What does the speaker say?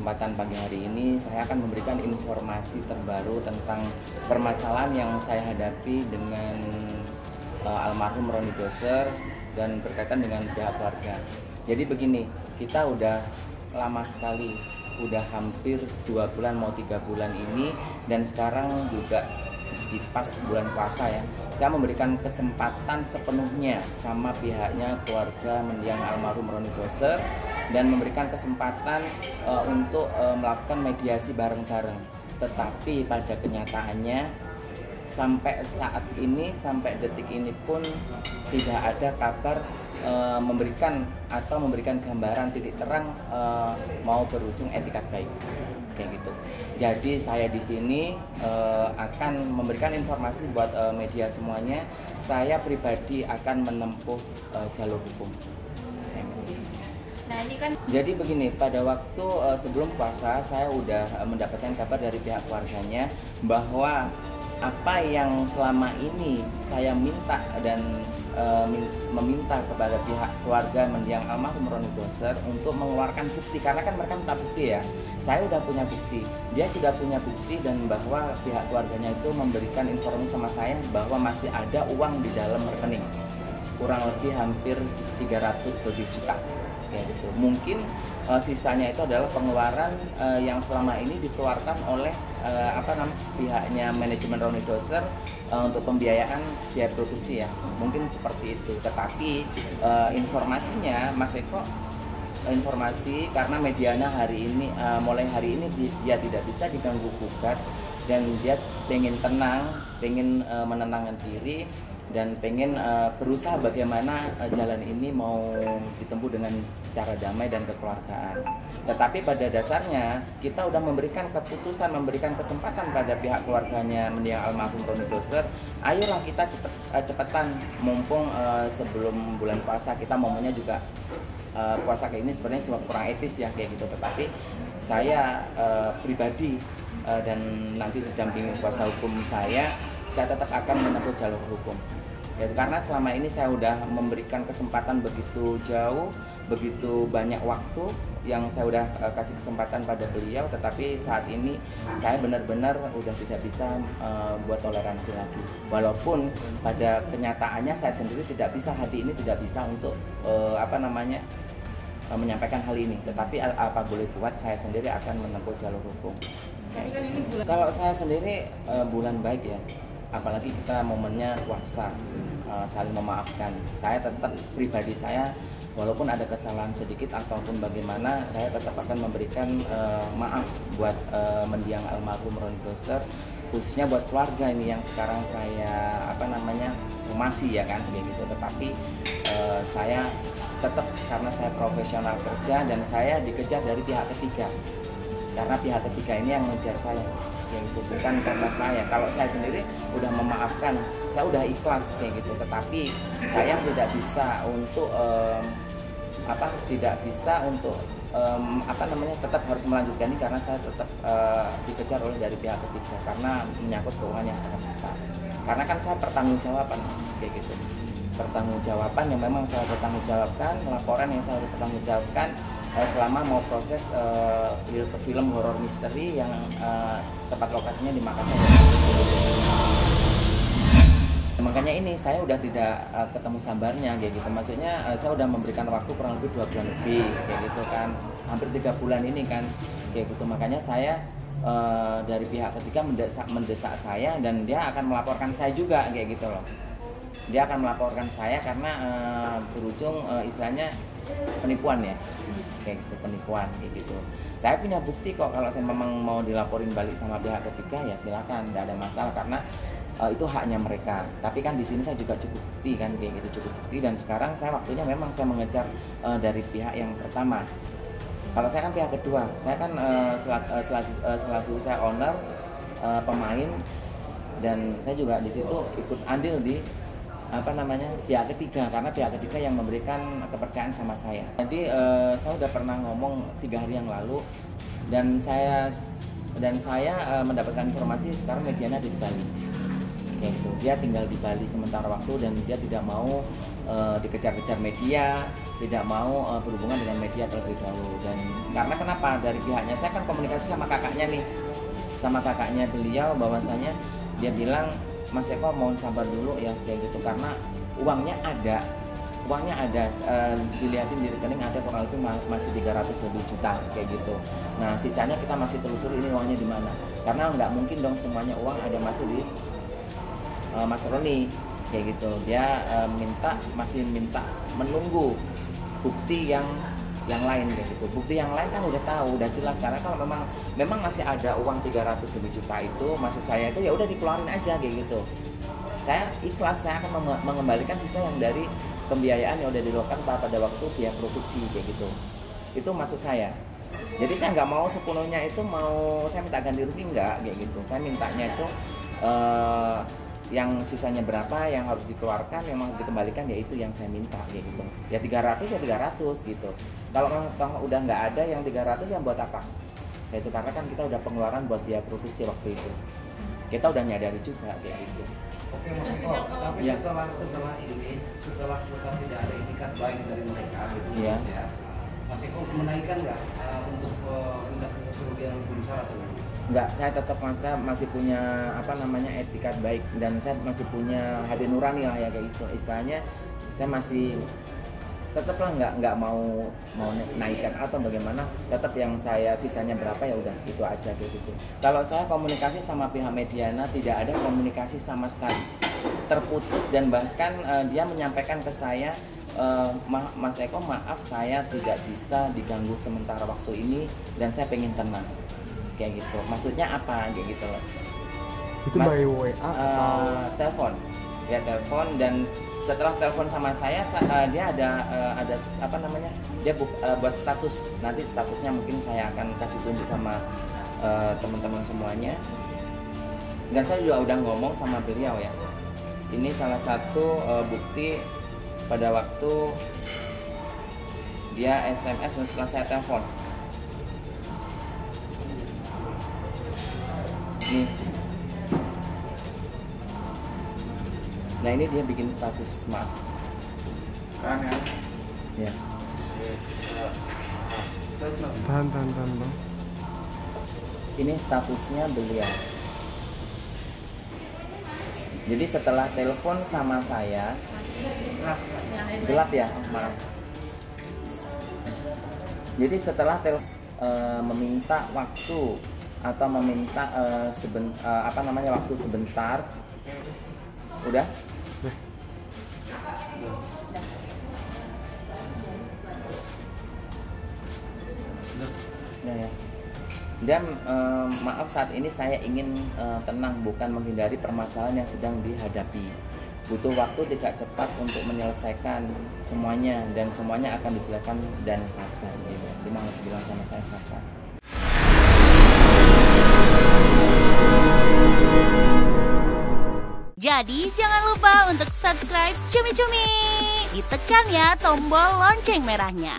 kesempatan pagi hari ini saya akan memberikan informasi terbaru tentang permasalahan yang saya hadapi dengan almarhum Roni Doser dan berkaitan dengan pihak keluarga. Jadi begini, kita udah lama sekali, udah hampir 2 bulan mau 3 bulan ini, dan sekarang juga di pas bulan puasa ya, saya memberikan kesempatan sepenuhnya sama pihaknya keluarga mendiang almarhum Roni Doser dan memberikan kesempatan untuk melakukan mediasi bareng-bareng. Tetapi pada kenyataannya sampai saat ini, sampai detik ini pun tidak ada kabar memberikan gambaran titik terang mau berujung etikat baik kayak gitu. Jadi saya di sini akan memberikan informasi buat media semuanya. Saya pribadi akan menempuh jalur hukum. Nah, ini kan jadi begini, pada waktu sebelum puasa saya udah mendapatkan kabar dari pihak keluarganya bahwa apa yang selama ini saya minta dan meminta kepada pihak keluarga mendiang almarhum Roni Doser untuk mengeluarkan bukti, karena kan mereka minta bukti ya. Saya udah punya bukti, dia sudah punya bukti, dan bahwa pihak keluarganya itu memberikan informasi sama saya bahwa masih ada uang di dalam rekening, kurang lebih hampir 300 lebih juta kayak gitu. Mungkin sisanya itu adalah pengeluaran yang selama ini dikeluarkan oleh pihaknya manajemen Roni Doser untuk pembiayaan biaya produksi ya, mungkin seperti itu. Tetapi informasinya Mas Eko, informasi karena medianya hari ini mulai hari ini dia tidak bisa diganggu gugat, dan dia pengen tenang, pengen menenangkan diri, dan pengen berusaha bagaimana jalan ini mau ditempuh dengan secara damai dan kekeluargaan. Tetapi pada dasarnya kita udah memberikan keputusan, memberikan kesempatan pada pihak keluarganya mendiang almarhum Roni Doser, ayolah kita cepetan, mumpung sebelum bulan puasa. Kita momennya juga puasa kayak ini sebenarnya kurang etis ya kayak gitu. Tetapi saya pribadi dan nanti didampingi kuasa hukum saya tetap akan menempuh jalur hukum. Ya, karena selama ini saya udah memberikan kesempatan begitu jauh, begitu banyak waktu yang saya udah kasih kesempatan pada beliau, tetapi saat ini saya benar-benar udah tidak bisa buat toleransi lagi. Walaupun pada kenyataannya saya sendiri tidak bisa, hati ini tidak bisa untuk menyampaikan hal ini, tetapi apa boleh buat, saya sendiri akan menempuh jalur hukum. Kalau saya sendiri bulan baik ya, apalagi kita momennya puasa, saling memaafkan. Saya tetap pribadi saya, walaupun ada kesalahan sedikit ataupun bagaimana, saya tetap akan memberikan maaf buat mendiang almarhum Roni Doser, khususnya buat keluarga ini yang sekarang saya somasi ya kan kayak gitu. Tetapi saya tetap, karena saya profesional kerja dan saya dikejar dari pihak ketiga, karena pihak ketiga ini yang mengejar saya, yang itu bukan karena saya. Kalau saya sendiri udah memaafkan, saya udah ikhlas kayak gitu. Tetapi saya tidak bisa untuk tetap harus melanjutkan ini, karena saya tetap dikejar oleh dari pihak ketiga karena menyangkut keuangan yang sangat besar. Karena kan saya pertanggungjawaban kayak gitu, pertanggungjawaban yang memang saya bertanggungjawabkan, laporan yang saya bertanggungjawabkan selama mau proses film horor misteri yang tempat lokasinya di Makassar. Makanya ini saya udah tidak ketemu sambarnya kayak gitu. Maksudnya saya udah memberikan waktu kurang lebih 2 bulan lebih kayak gitu kan, hampir 3 bulan ini kan kayak gitu. Makanya saya dari pihak ketiga mendesak saya, dan dia akan melaporkan saya juga kayak gitu loh. Dia akan melaporkan saya karena berujung istilahnya penipuan ya, kayak gitu, penipuan kayak gitu. Saya punya bukti kok, kalau saya memang mau dilaporin balik sama pihak ketiga ya silakan, tidak ada masalah, karena itu haknya mereka. Tapi kan di sini saya juga cukup bukti kan kayak gitu, cukup bukti. Dan sekarang saya waktunya memang saya mengejar dari pihak yang pertama. Kalau saya kan pihak kedua, saya kan selaku saya owner, pemain, dan saya juga di situ ikut andil di pihak ketiga, karena pihak ketiga yang memberikan kepercayaan sama saya. Jadi saya udah pernah ngomong 3 hari yang lalu, dan saya mendapatkan informasi sekarang medianya di Bali kayak gitu. Dia tinggal di Bali sementara waktu, dan dia tidak mau dikejar-kejar media, tidak mau berhubungan dengan media terlebih dahulu. Dan karena kenapa, dari pihaknya saya kan komunikasi sama kakaknya nih, sama kakaknya beliau, bahwasanya dia bilang, Mas Eko mohon sabar dulu ya kayak gitu, karena uangnya ada, dilihatin di rekening ada kurang lebih masih 300 lebih juta kayak gitu. Nah sisanya kita masih telusuri ini uangnya di mana, karena nggak mungkin dong semuanya uang ada masuk di Mas Roni kayak gitu. Dia masih minta menunggu bukti yang lain kayak gitu. Bukti yang lain kan udah tahu, udah jelas, karena kalau memang masih ada uang 300 lebih juta itu, maksud saya itu ya udah dikeluarin aja kayak gitu. Saya ikhlas, saya akan mengembalikan sisa yang dari pembiayaan yang udah dilakukan pada waktu biaya produksi kayak gitu. Itu maksud saya. Jadi saya nggak mau sepenuhnya itu mau saya minta ganti rugi, enggak kayak gitu. Saya mintanya itu yang sisanya berapa yang harus dikeluarkan, yang harus dikembalikan, yaitu yang saya minta kayak gitu. Ya 300 ya 300 gitu. Kalau memang udah nggak ada yang 300, yang buat apa? Ya itu karena kan kita udah pengeluaran buat biaya produksi waktu itu. Kita udah nyadari juga kayak gitu. Oke Mas Eko, tapi ya. setelah kita tidak ada itikat baik dari mereka gitu ya. Mas Eko menaikkan nggak untuk tindak kerugian lebih besar atau enggak? Saya tetap masih punya etikat baik, dan saya masih punya hati nurani lah ya kayak istilahnya. Saya masih tetaplah nggak mau naikkan atau bagaimana, tetap yang saya sisanya berapa ya udah itu aja kayak gitu. Kalau saya komunikasi sama pihak Mediana tidak ada komunikasi sama sekali, terputus, dan bahkan dia menyampaikan ke saya, Mas Eko maaf saya tidak bisa diganggu sementara waktu ini dan saya pengen tenang kayak gitu. Maksudnya apa kayak gitu loh. Itu by WA atau telepon, dan setelah telepon sama saya dia ada dia buat status. Nanti statusnya mungkin saya akan kasih tunjuk sama teman-teman semuanya. Dan saya juga udah ngomong sama beliau ya, ini salah satu bukti pada waktu dia SMS dan setelah saya telepon. Nih. Nah ini dia bikin status maaf. kan ya? Ya. Tahan bang. Ini statusnya beliau. Jadi setelah telepon sama saya, gelap ya, maaf. Jadi setelah meminta waktu atau meminta waktu sebentar, udah. Ya. Dan maaf, saat ini saya ingin tenang, bukan menghindari permasalahan yang sedang dihadapi. Butuh waktu tidak cepat untuk menyelesaikan semuanya, dan semuanya akan diselesaikan dan sabar. Gitu. Dia harus bilang sama saya sabar. Jadi jangan lupa untuk subscribe Cumi Cumi. Ditekan ya tombol lonceng merahnya.